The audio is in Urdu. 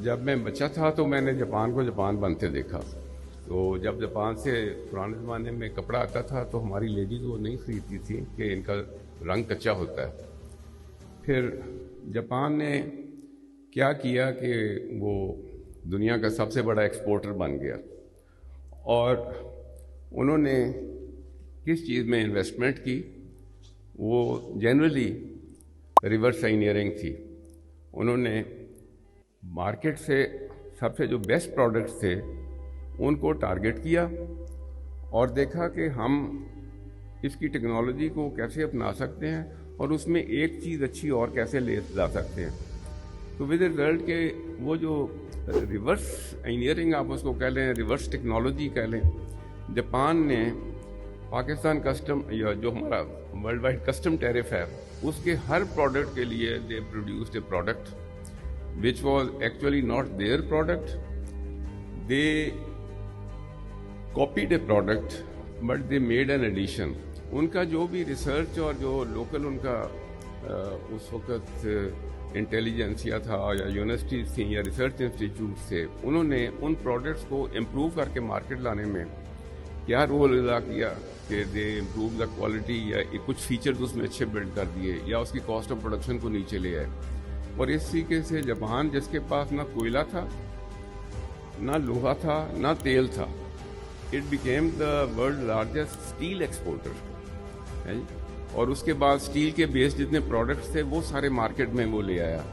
جب میں بچہ تھا تو میں نے جاپان کو جاپان بنتے دیکھا. تو جب جاپان سے پرانے زمانے میں کپڑا آتا تھا تو ہماری لیڈیز وہ نہیں خریدتی تھیں کہ ان کا رنگ کچا ہوتا ہے. پھر جاپان نے کیا کیا کہ وہ دنیا کا سب سے بڑا ایکسپورٹر بن گیا, اور انہوں نے کس چیز میں انویسٹمنٹ کی, وہ جنرلی ریورس انجینئرنگ تھی. انہوں نے مارکیٹ سے سب سے جو بیسٹ پروڈکٹس تھے ان کو ٹارگٹ کیا اور دیکھا کہ ہم اس کی ٹیکنالوجی کو کیسے اپنا سکتے ہیں اور اس میں ایک چیز اچھی اور کیسے لے لا سکتے ہیں. تو ود رزلٹ کہ وہ جو ریورس انجینئرنگ آپ اس کو کہہ لیں, ریورس ٹیکنالوجی کہہ لیں, جاپان نے پاکستان کسٹم یا جو ہمارا ورلڈ وائڈ کسٹم ٹیرف ہے اس کے ہر پروڈکٹ کے لیے they produced a product which was actually not there product. دے copied a product but they made an addition. ان کا جو بھی ریسرچ اور جو لوکل ان کا اس وقت انٹیلیجنسیا تھا یا یونیورسٹیز تھیں یا ریسرچ انسٹیٹیوٹس تھے, انہوں نے ان پروڈکٹس کو امپروو کر کے مارکیٹ لانے میں کیا رول ادا کیا کہ دے امپروو دا کوالٹی یا کچھ فیچرز اس میں اچھے بلڈ کر دیے یا اس کی کاسٹ آف پروڈکشن کو نیچے لے آئے. اور اس طریقے سے جاپان جس کے پاس نہ کوئلہ تھا, نہ لوہا تھا, نہ تیل تھا, it became the world largest steel exporter. اور اس کے بعد اسٹیل کے بیس جتنے پروڈکٹس تھے وہ سارے مارکیٹ میں وہ لے آیا.